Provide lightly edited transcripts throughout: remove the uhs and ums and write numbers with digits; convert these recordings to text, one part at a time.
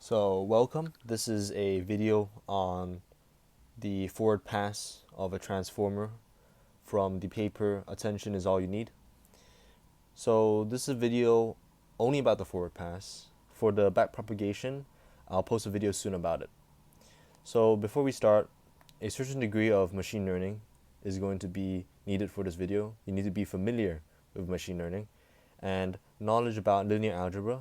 So welcome. This is a video on the forward pass of a transformer from the paper Attention is All You Need. So this is a video only about the forward pass. For the backpropagation, I'll post a video soon about it. So before we start, a certain degree of machine learning is going to be needed for this video. You need to be familiar with machine learning, and knowledge about linear algebra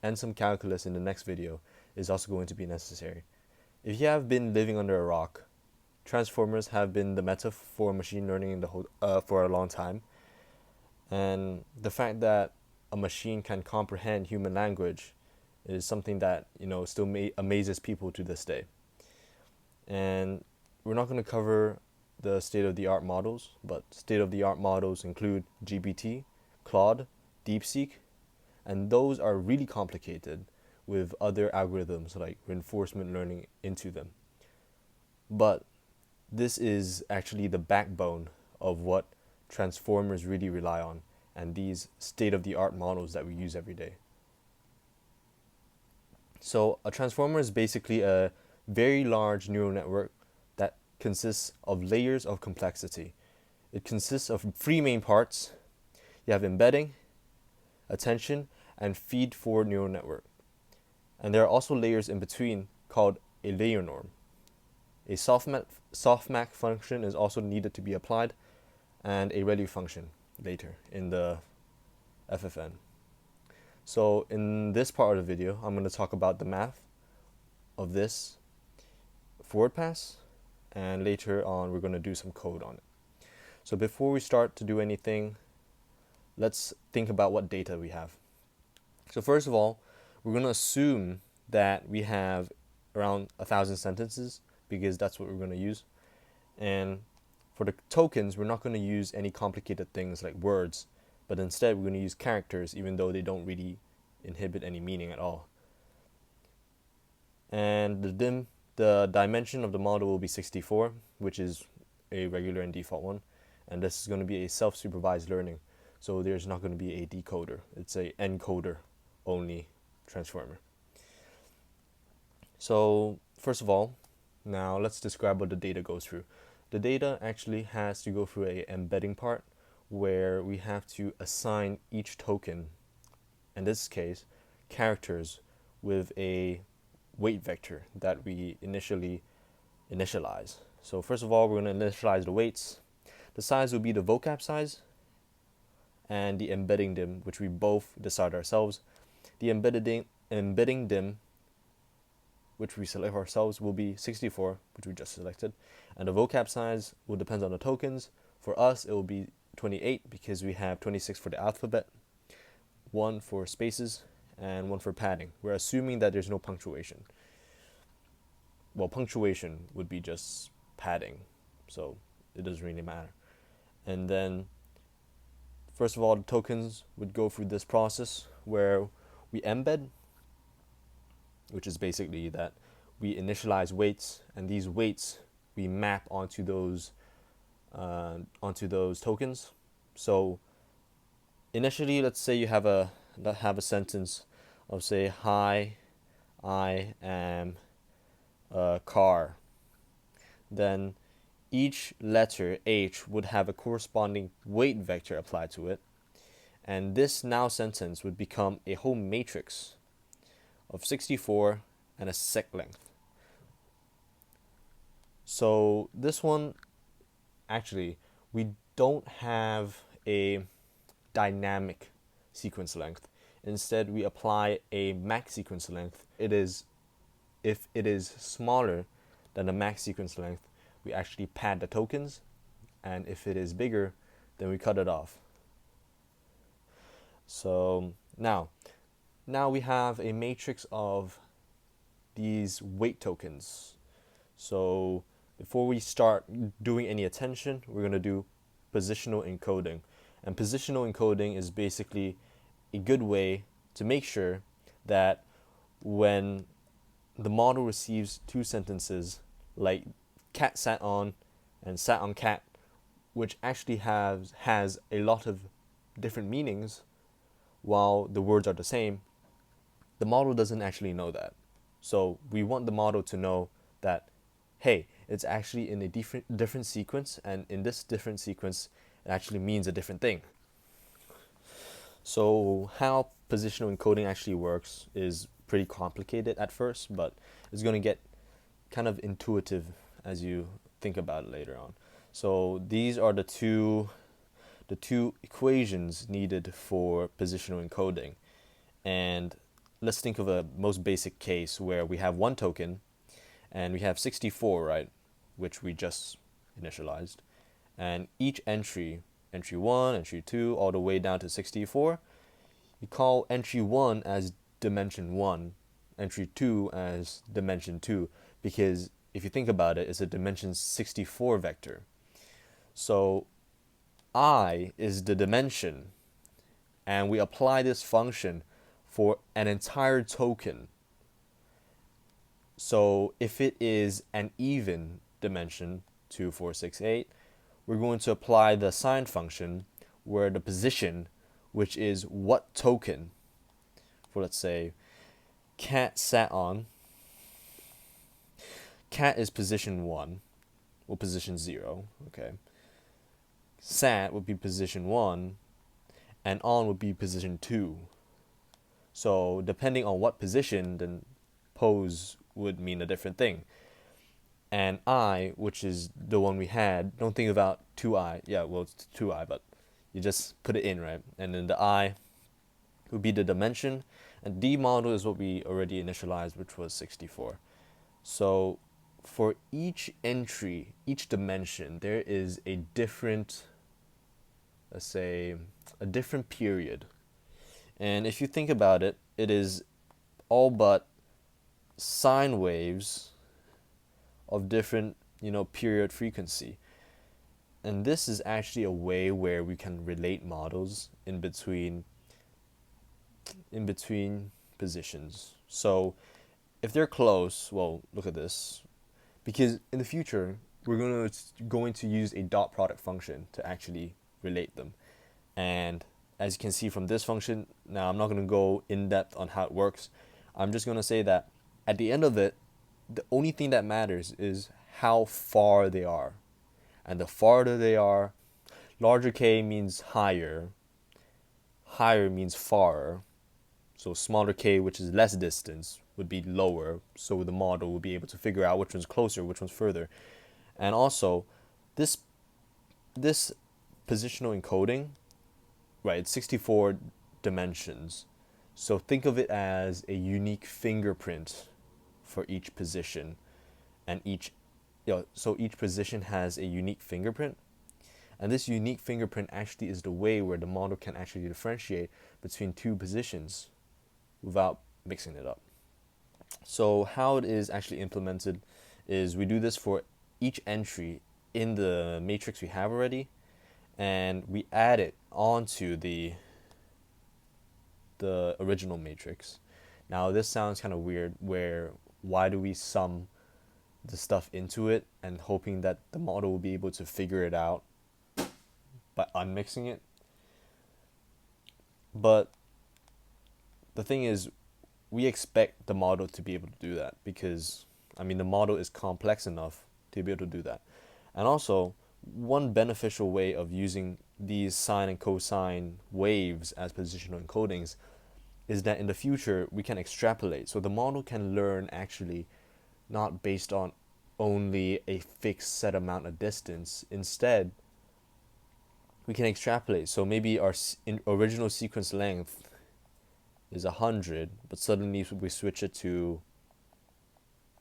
and some calculus in the next video is also going to be necessary. If you have been living under a rock, transformers have been the meta for machine learning in for a long time. And the fact that a machine can comprehend human language is something that still amazes people to this day. And we're not going to cover the state-of-the-art models, but state-of-the-art models include GPT, Claude, DeepSeek, and those are really complicated with other algorithms like reinforcement learning into them. But this is actually the backbone of what transformers really rely on, and these state-of-the-art models that we use every day. So a transformer is basically a very large neural network that consists of layers of complexity. It consists of three main parts. You have embedding, attention, and feed-forward neural network. And there are also layers in between called a layer norm. A softmax function is also needed to be applied, and a ReLU function later in the FFN. So in this part of the video, I'm going to talk about the math of this forward pass, and later on we're going to do some code on it. So before we start to do anything, let's think about what data we have. So first of all, we're going to assume that we have around 1,000 sentences, because that's what we're going to use. And for the tokens, we're not going to use any complicated things like words, but instead we're going to use characters, even though they don't really inhibit any meaning at all. And the dimension of the model will be 64, which is a regular and default one. And this is going to be a self-supervised learning. So there's not going to be a decoder. It's a encoder only transformer. So first of all, now let's describe what the data goes through. The data actually has to go through a embedding part where we have to assign each token, in this case, characters with a weight vector that we initialize. So first of all, we're going to initialize the weights. The size will be the vocab size and the embedding dim, which we both decide ourselves. The embedding dim, which we select ourselves, will be 64, which we just selected. And the vocab size will depend on the tokens. For us, it will be 28 because we have 26 for the alphabet, 1 for spaces, and 1 for padding. We're assuming that there's no punctuation. Well, punctuation would be just padding, so it doesn't really matter. And then, first of all, the tokens would go through this process where we embed, which is basically that we initialize weights, and these weights we map onto those tokens. So initially, let's say you have a sentence of, say, hi, I am a car. Then each letter H would have a corresponding weight vector applied to it, and this now sentence would become a whole matrix of 64 and a sec length. So this one, actually, we don't have a dynamic sequence length. Instead, we apply a max sequence length. If it is smaller than the max sequence length, we actually pad the tokens, and if it is bigger, then we cut it off. So now we have a matrix of these weight tokens. So before we start doing any attention, we're going to do positional encoding. And positional encoding is basically a good way to make sure that when the model receives two sentences like cat sat on and sat on cat, which actually has a lot of different meanings while the words are the same, the model doesn't actually know that. So we want the model to know that, hey, it's actually in a different sequence, and in this different sequence, it actually means a different thing. So how positional encoding actually works is pretty complicated at first, but it's going to get kind of intuitive as you think about it later on. So these are the two equations needed for positional encoding. And let's think of a most basic case where we have one token and we have 64, right, which we just initialized. And each entry, entry 1, entry 2, all the way down to 64, you call entry 1 as dimension 1, entry 2 as dimension 2, because if you think about it, it's a dimension 64 vector. So I is the dimension, and we apply this function for an entire token. So if it is an even dimension, 2, 4, 6, 8, we're going to apply the sign function where the position, which is what token, for let's say cat sat on, cat is position 1, or position 0, okay. Sat would be position 1, and on would be position 2. So depending on what position, then pose would mean a different thing. And I, which is the one we had, don't think about 2i. Yeah, well, it's 2i, but you just put it in, right? And then the I would be the dimension, and D model is what we already initialized, which was 64. So for each entry, each dimension, there is a different, let's say, a different period. And if you think about it, it is all but sine waves of different, period frequency. And this is actually a way where we can relate models in between positions. So if they're close, well, look at this. Because in the future, we're going to use a dot product function to actually relate them. And as you can see from this function, now I'm not going to go in depth on how it works. I'm just going to say that at the end of it, the only thing that matters is how far they are. And the farther they are, larger k means higher, higher means far. So smaller k, which is less distance, would be lower. So the model will be able to figure out which one's closer, which one's further. And also, this positional encoding, right, it's 64 dimensions. So think of it as a unique fingerprint for each position, and so each position has a unique fingerprint, and this unique fingerprint actually is the way where the model can actually differentiate between two positions without mixing it up. So how it is actually implemented is we do this for each entry in the matrix we have already, and we add it onto the original matrix. Now this sounds kind of weird, where why do we sum the stuff into it and hoping that the model will be able to figure it out by unmixing it? But the thing is, we expect the model to be able to do that because, the model is complex enough to be able to do that. And also, one beneficial way of using these sine and cosine waves as positional encodings is that in the future we can extrapolate. So the model can learn actually not based on only a fixed set amount of distance. Instead, we can extrapolate. So maybe our original sequence length is 100, but suddenly we switch it to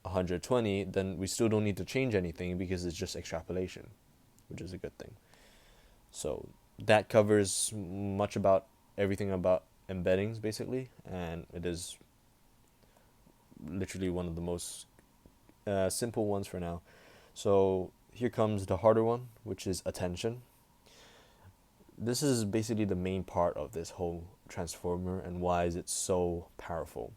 120, then we still don't need to change anything because it's just extrapolation, which is a good thing. So that covers much about everything about embeddings, basically, and it is literally one of the most simple ones for now. So here comes the harder one, which is attention. This is basically the main part of this whole transformer and why is it so powerful.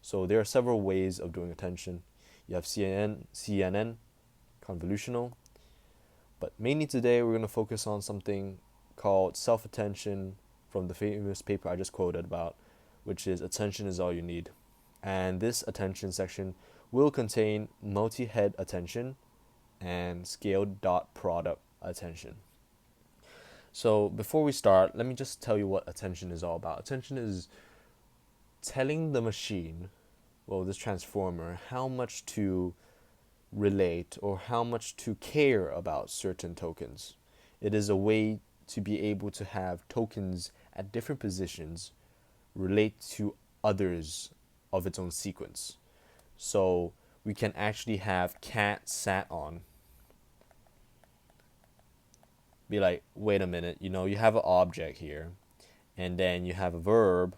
So there are several ways of doing attention. You have CNN, convolutional, but mainly today we're going to focus on something called self-attention from the famous paper I just quoted about, which is attention is all you need. and this attention section will contain multi-head attention and scaled dot product attention. So before we start, let me just tell you what attention is all about. Attention is telling the machine, well, this transformer, how much to relate or how much to care about certain tokens. It is a way to be able to have tokens at different positions relate to others of its own sequence. So we can actually have cat sat on be like, wait a minute, you have an object here and then you have a verb,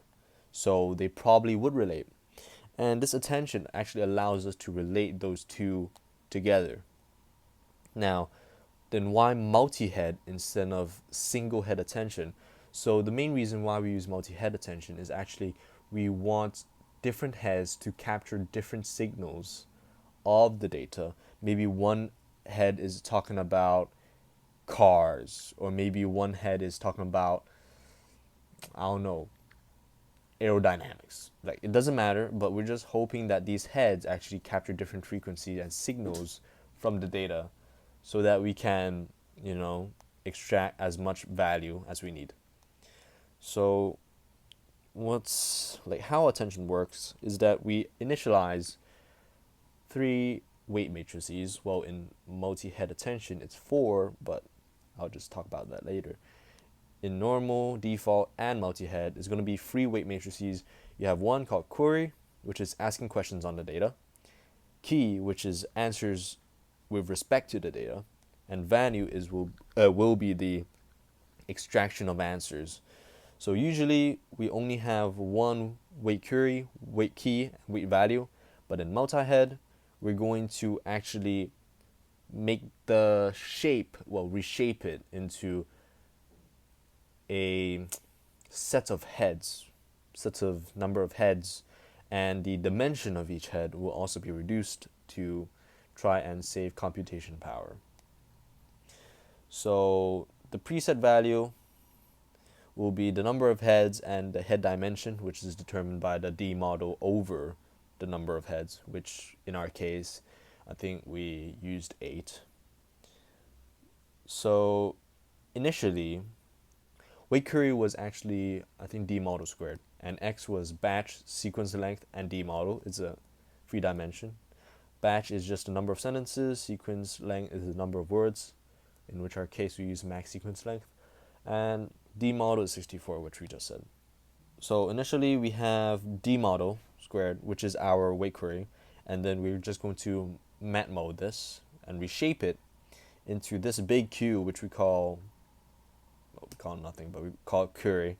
so they probably would relate. And this attention actually allows us to relate those two together. Now, then why multi-head instead of single head attention? So the main reason why we use multi-head attention is actually we want different heads to capture different signals of the data. Maybe one head is talking about cars, or maybe one head is talking about, I don't know, aerodynamics. Like, it doesn't matter, but we're just hoping that these heads actually capture different frequencies and signals from the data so that we can, extract as much value as we need. So how attention works is that we initialize 3 weight matrices. Well, in multi-head attention it's 4, but I'll just talk about that later. In normal, default, and multi-head, is going to be 3 weight matrices. You have one called query, which is asking questions on the data, key, which is answers with respect to the data, and value will be the extraction of answers. So usually we only have one weight query, weight key, weight value, but in multi-head we're going to actually make the reshape it into a set of number of heads, and the dimension of each head will also be reduced to try and save computation power. So the preset value will be the number of heads and the head dimension, which is determined by the D model over the number of heads, which in our case, I think we used 8. So initially, weight query was actually, I think, D model squared, and X was batch, sequence length, and D model. It's a 3-dimension. Batch is just the number of sentences, sequence length is the number of words, in which our case we use max sequence length, and D model is 64, which we just said. So initially we have D model squared, which is our weight query, and then we're just going to mat mode this and reshape it into this big Q, which we call nothing, but we call it query,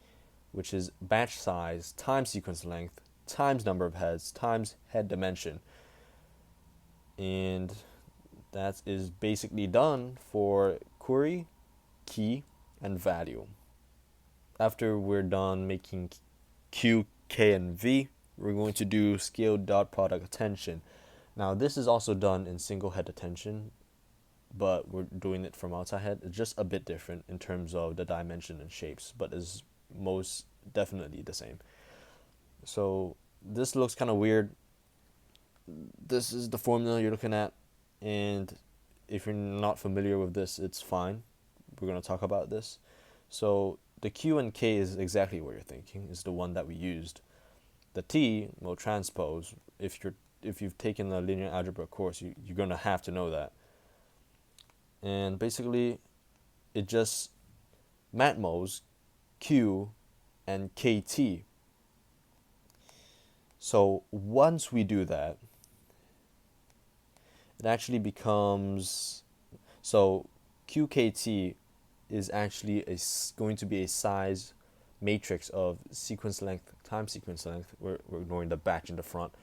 which is batch size times sequence length times number of heads times head dimension. And that is basically done for query, key, and value. After we're done making Q, K, and V, we're going to do scale dot product attention. Now this is also done in single head attention, but we're doing it for multi-head. It's just a bit different in terms of the dimension and shapes, but is most definitely the same. So this looks kind of weird. This is the formula you're looking at, and if you're not familiar with this, it's fine. We're going to talk about this. So the Q and K is exactly what you're thinking. It's the one that we used. The T, well, transpose. If you've taken a linear algebra course, you're going to have to know that. And basically, it just matmos Q and KT. So once we do that, it actually becomes, so QKT is actually going to be a size matrix of sequence length times sequence length. We're ignoring the batch in the front,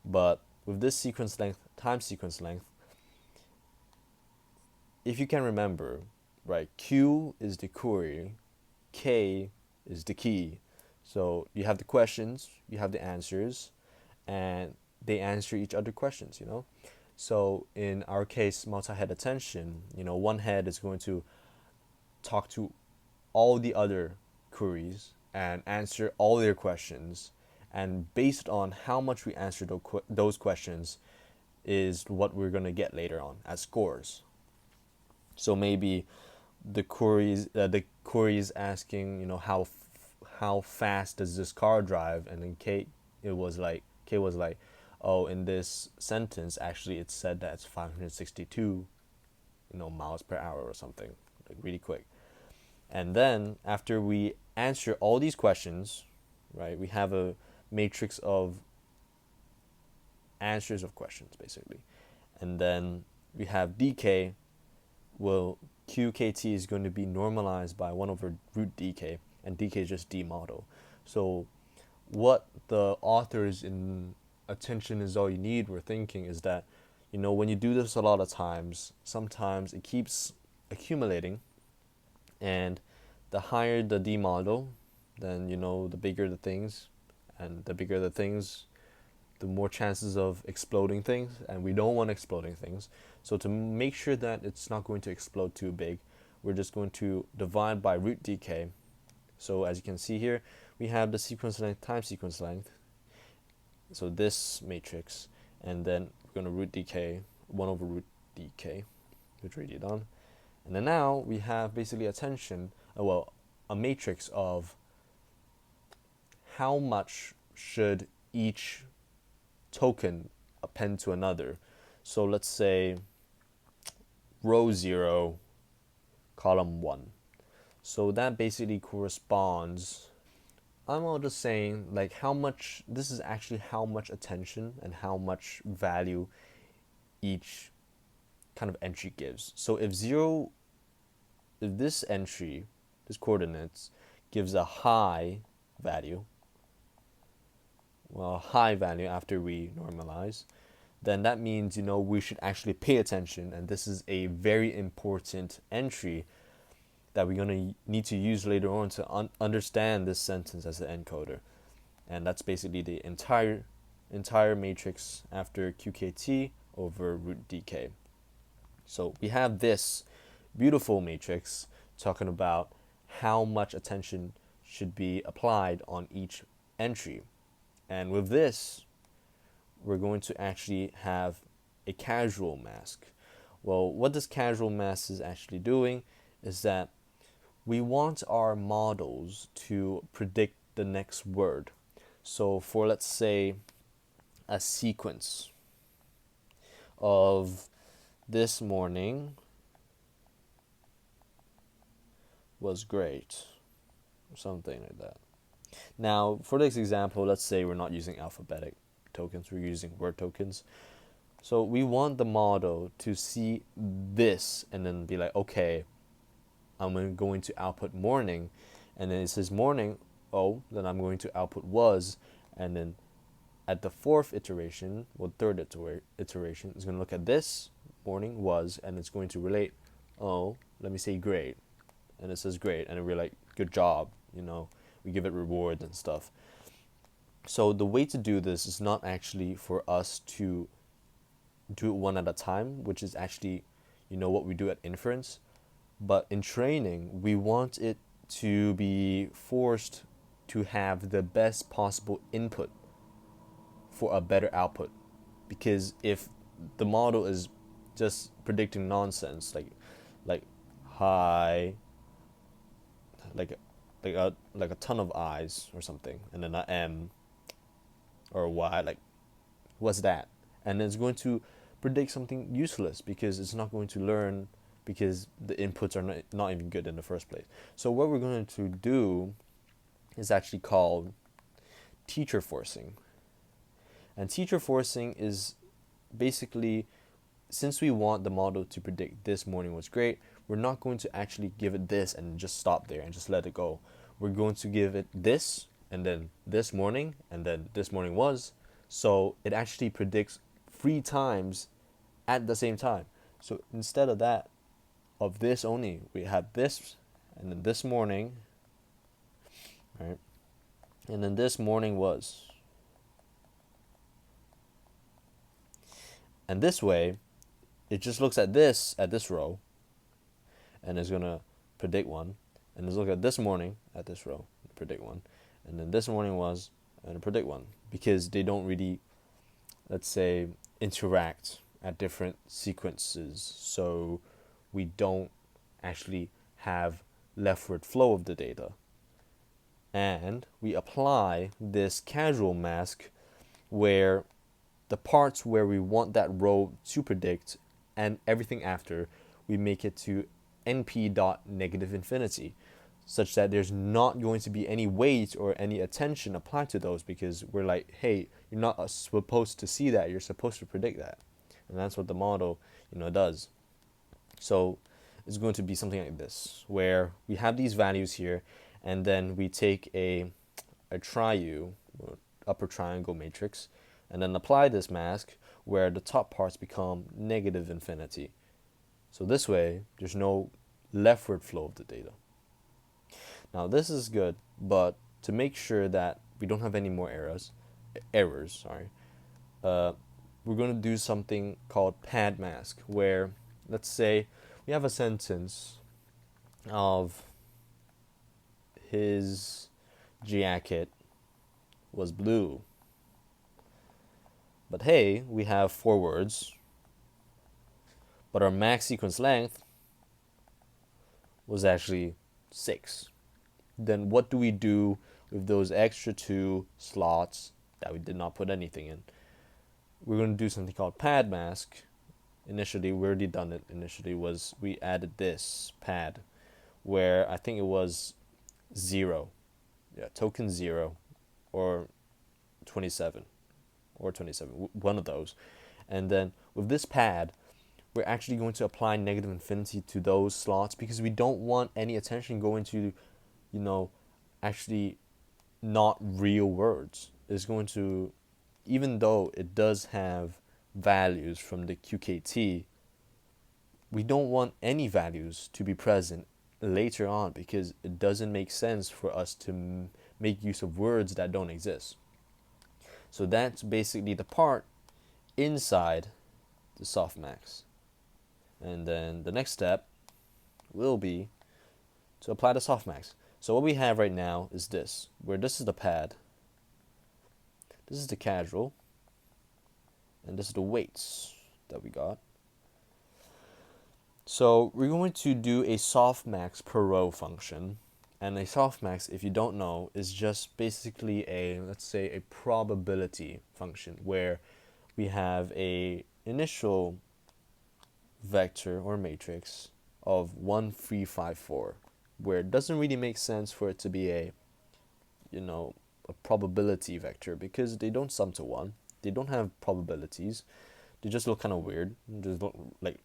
but with this sequence length times sequence length, if you can remember, right, Q is the query, K is the key. So you have the questions, you have the answers, and they answer each other questions, So in our case, multi-head attention, one head is going to talk to all the other queries and answer all their questions, and based on how much we answer those questions is what we're going to get later on as scores. So maybe the query is asking, how fast does this car drive, and then K was like, oh, in this sentence actually it said that it's 562 miles per hour or something, like really quick. And then after we answer all these questions, right, we have a matrix of answers of questions basically. And then we have dk. Well, qkt is going to be normalized by 1 over root dk, and dk is just d model. So what the authors in Attention Is All You Need were thinking is that, when you do this a lot of times, sometimes it keeps accumulating, and the higher the d model, then the bigger the things, and the bigger the things, the more chances of exploding things, and we don't want exploding things. So to make sure that it's not going to explode too big, we're just going to divide by root dk. So as you can see here, we have the sequence length times sequence length, so this matrix, and then we're going to root dk 1 over root dk, which we already done. And then now we have basically a matrix of how much should each token append to another. So let's say row 0, column 1. So that basically corresponds, I'm just saying, like, this is actually how much attention and how much value each kind of entry gives. So if this entry, this coordinates, gives a high value, after we normalize, then that means, we should actually pay attention, and this is a very important entry that we're going to need to use later on to understand this sentence as an encoder. And that's basically the entire matrix after qkt over root dk. So we have this beautiful matrix talking about how much attention should be applied on each entry. And with this, we're going to actually have a causal mask. Well, what this causal mask is actually doing is that we want our models to predict the next word. So for, let's say, a sequence of this morning was great, or something like that. Now, for this example, let's say we're not using alphabetic tokens, we're using word tokens. So we want the model to see this and then be like, okay, I'm going to output morning, and then it says morning, then I'm going to output was, and then at the third iteration, it's going to look at this, morning, was, and it's going to relate, let me say great, and it says great, and we're like, good job, we give it rewards and stuff. So the way to do this is not actually for us to do it one at a time, which is actually, what we do at inference. But in training, we want it to be forced to have the best possible input for a better output. Because if the model is just predicting nonsense, like hi, like a ton of I's or something, and then a M or a Y, like, what's that? And it's going to predict something useless because it's not going to learn, because the inputs are not even good in the first place. So what we're going to do is actually called teacher forcing. And teacher forcing is basically, since we want the model to predict this morning was great, we're not going to actually give it this and just stop there and just let it go. We're going to give it this, and then this morning, and then this morning was. So it actually predicts 3 times at the same time. So instead of that, of this only, we have this, and then this morning, right? And then this morning was. And this way, it just looks at this row, and is going to predict one. And let's look at this morning at this row, predict one. And then this morning was and a predict one, because they don't really, let's say, interact at different sequences. So we don't actually have leftward flow of the data. And we apply this causal mask where the parts where we want that row to predict and everything after, we make it to np dot negative infinity, such that there's not going to be any weight or any attention applied to those, because we're like, hey, you're not supposed to see that, you're supposed to predict that. And that's what the model, does. So it's going to be something like this, where we have these values here, and then we take a triu, or upper triangle matrix, and then apply this mask where the top parts become negative infinity. So this way, there's no leftward flow of the data. Now this is good, but to make sure that we don't have any more errors, we're going to do something called pad mask, where, let's say, we have a sentence of his jacket was blue. But hey, we have 4 words, but our max sequence length was actually 6. Then what do we do with those extra 2 slots that we did not put anything in? We're going to do something called pad mask. Initially, we already done it. Initially was we added this pad, where I think it was 0. Yeah, token 0 or 27. Or 27, one of those. And then with this pad, we're actually going to apply negative infinity to those slots, because we don't want any attention going to, actually not real words. It's going to, even though it does have values from the QKT, we don't want any values to be present later on, because it doesn't make sense for us to make use of words that don't exist. So that's basically the part inside the softmax. And then the next step will be to apply the softmax. So what we have right now is this, where this is the pad, this is the causal, and this is the weights that we got. So we're going to do a softmax per row function. And a softmax, if you don't know, is just basically let's say a probability function, where we have a initial vector or matrix of 1, 3, 5, 4, where it doesn't really make sense for it to be a probability vector, because they don't sum to 1. They don't have probabilities. They just look kind of weird. They just look like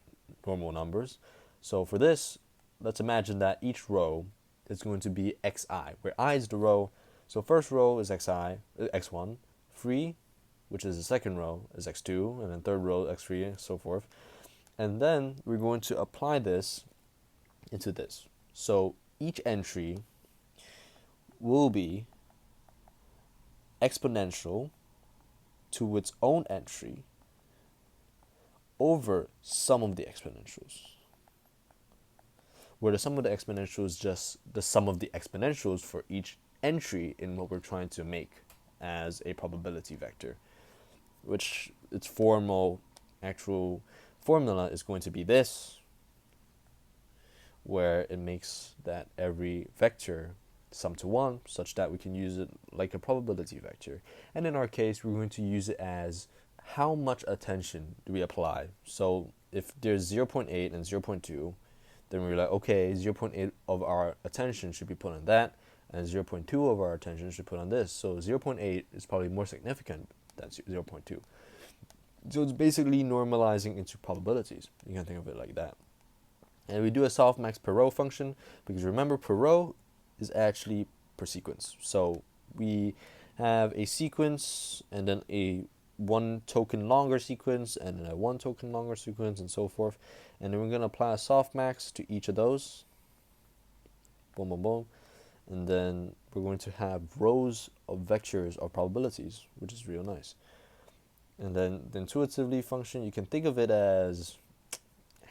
normal numbers. So for this, let's imagine that each row is going to be xi, where I is the row. So first row is xi, x1, 3, which is the second row, is x2, and then third row x3, and so forth. And then we're going to apply this into this. So each entry will be exponential to its own entry over sum of the exponentials, where the sum of the exponentials is just the sum of the exponentials for each entry in what we're trying to make as a probability vector, which its actual formula is going to be this, where it makes that every vector sum to 1, such that we can use it like a probability vector. And in our case, we're going to use it as how much attention do we apply. So if there's 0.8 and 0.2, then we're like, okay, 0.8 of our attention should be put on that, and 0.2 of our attention should put on this. So 0.8 is probably more significant than 0.2. So it's basically normalizing into probabilities. You can think of it like that. And we do a softmax per row function, because remember, per row is actually per sequence. So we have a sequence, and then a 1 token longer sequence, and then a 1 token longer sequence, and so forth. And then we're going to apply a softmax to each of those. Boom, boom, boom. And then we're going to have rows of vectors of probabilities, which is real nice. And then the intuitively function, you can think of it as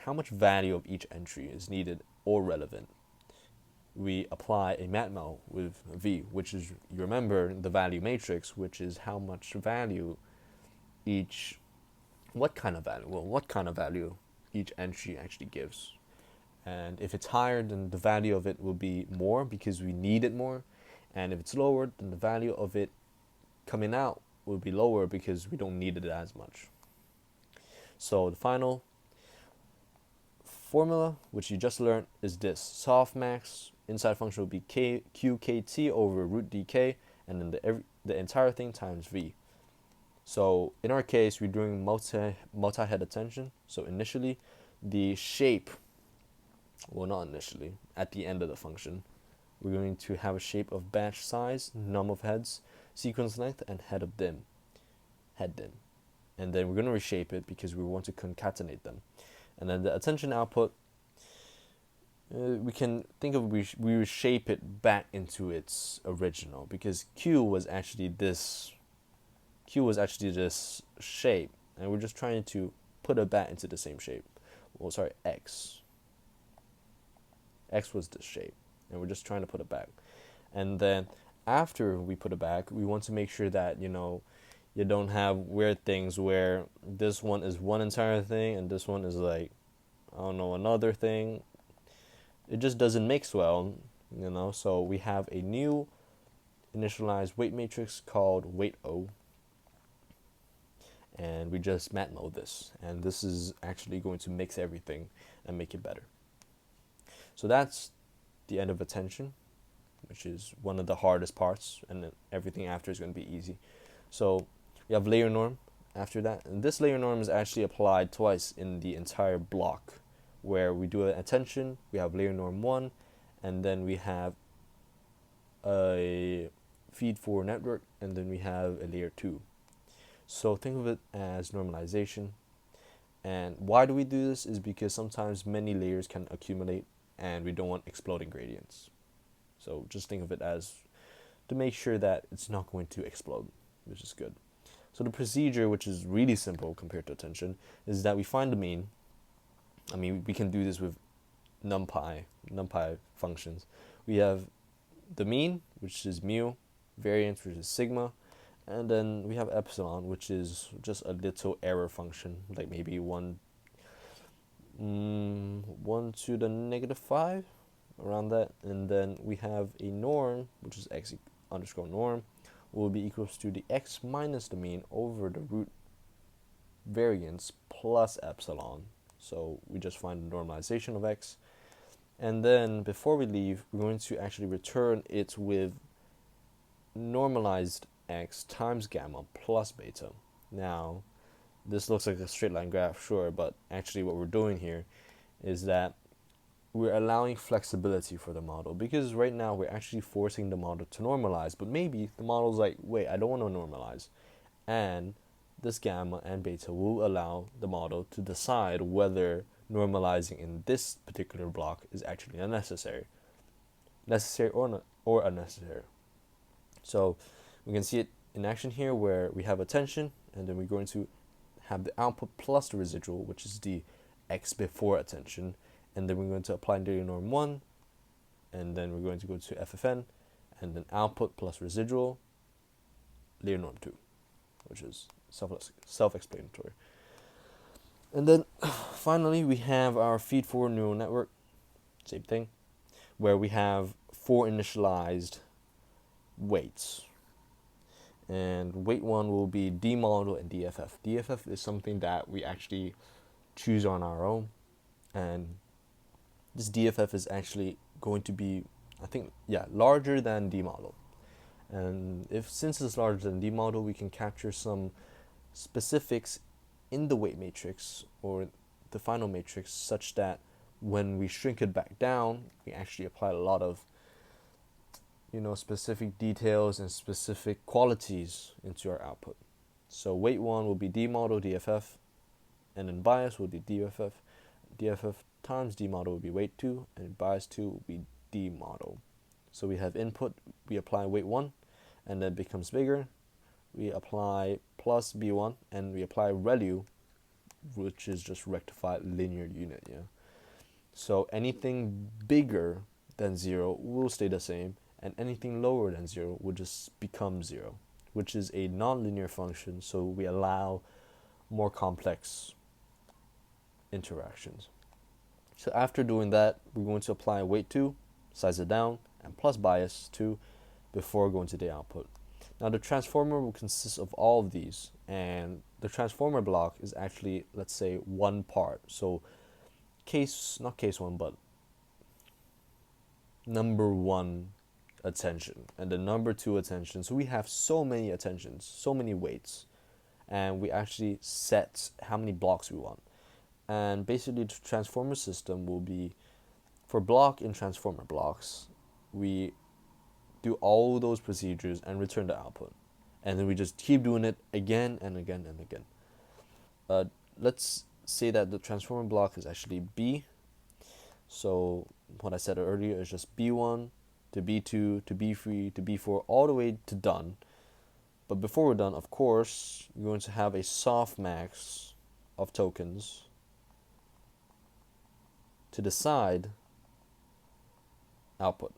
how much value of each entry is needed or relevant. we apply a matmel with v, which is, you remember, the value matrix, which is how much value each, what kind of value each entry actually gives. And if it's higher, then the value of it will be more because we need it more. And if it's lower, then the value of it coming out will be lower because we don't need it as much. So the final formula, which you just learned, is this. Softmax inside function will be qkt over root dk, and then the entire thing times v. So in our case, we're doing multi-head attention. So initially, the shape, well, not initially, at the end of the function, we're going to have a shape of batch size, num of heads, sequence length, and head dim. And then we're going to reshape it because we want to concatenate them. And then the attention output, we can think of, we reshape it back into its original, because Q was actually this shape, and we're just trying to put it back into the same shape. Well, sorry, X was this shape, and we're just trying to put it back. And then after we put it back, we want to make sure that, you don't have weird things where this one is one entire thing and this one is like, I don't know, another thing. It just doesn't mix well, so we have a new initialized weight matrix called weight O, and we just matmel this, and this is actually going to mix everything and make it better. So that's the end of attention, which is one of the hardest parts, and then everything after is going to be easy. So we have layer norm after that, and this layer norm is actually applied twice in the entire block, where we do an attention, we have layer norm 1, and then we have a feed for network, and then we have a layer 2. So think of it as normalization. And why do we do this is because sometimes many layers can accumulate and we don't want exploding gradients. So just think of it as to make sure that it's not going to explode, which is good. So the procedure, which is really simple compared to attention, is that we find the mean. We can do this with numpy functions. We have the mean, which is mu, variance, which is sigma, and then we have epsilon, which is just a little error function, like maybe 1 to the negative 5, around that. And then we have a norm, which is x underscore norm, will be equals to the x minus the mean over the root variance plus epsilon. So we just find the normalization of x. And then before we leave, we're going to actually return it with normalized x times gamma plus beta. Now, this looks like a straight line graph, sure, but actually what we're doing here is that we're allowing flexibility for the model, because right now we're actually forcing the model to normalize, but maybe the model's like, wait, I don't want to normalize. And this gamma and beta will allow the model to decide whether normalizing in this particular block is actually necessary or unnecessary. So we can see it in action here, where we have attention, and then we're going to have the output plus the residual, which is the x before attention, and then we're going to apply layer norm 1, and then we're going to go to FFN, and then output plus residual, layer norm 2, which is self-explanatory. And then finally we have our feed forward neural network, same thing, where we have 4 initialized weights. And weight 1 will be D model and DFF. DFF is something that we actually choose on our own, and this DFF is actually going to be, larger than D model. And since it's larger than D model, we can capture some specifics in the weight matrix or the final matrix, such that when we shrink it back down, we actually apply a lot of specific details and specific qualities into our output. So weight 1 will be D model DFF, and then bias will be DFF. DFF times D model will be weight 2, and bias 2 will be D model. So we have input, we apply weight 1, and then it becomes bigger. We apply plus B1, and we apply ReLU, which is just rectified linear unit. So anything bigger than 0 will stay the same, and anything lower than 0 will just become 0, which is a nonlinear function, so we allow more complex interactions. So after doing that, we're going to apply weight 2, size it down, and plus bias 2 before going to the output. Now the transformer will consist of all of these, and the transformer block is actually, let's say, one part. So not case 1, but number 1 attention and the number 2 attention. So we have so many attentions, so many weights, and we actually set how many blocks we want. And basically the transformer system will be, for block in transformer blocks, we do all those procedures and return the output. And then we just keep doing it again and again and again. Let's say that the transformer block is actually B. So what I said earlier is just B1 to B2 to B3 to B4 all the way to done. But before we're done, of course, you're going to have a softmax of tokens to decide output,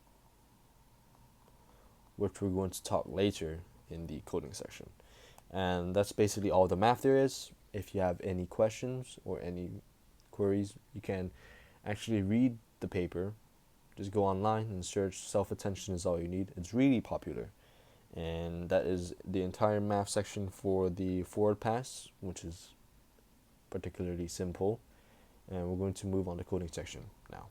which we're going to talk later in the coding section. And that's basically all the math there is. If you have any questions or any queries, you can actually read the paper. Just go online and search self-attention is all you need. It's really popular. And that is the entire math section for the forward pass, which is particularly simple. And we're going to move on to coding section now.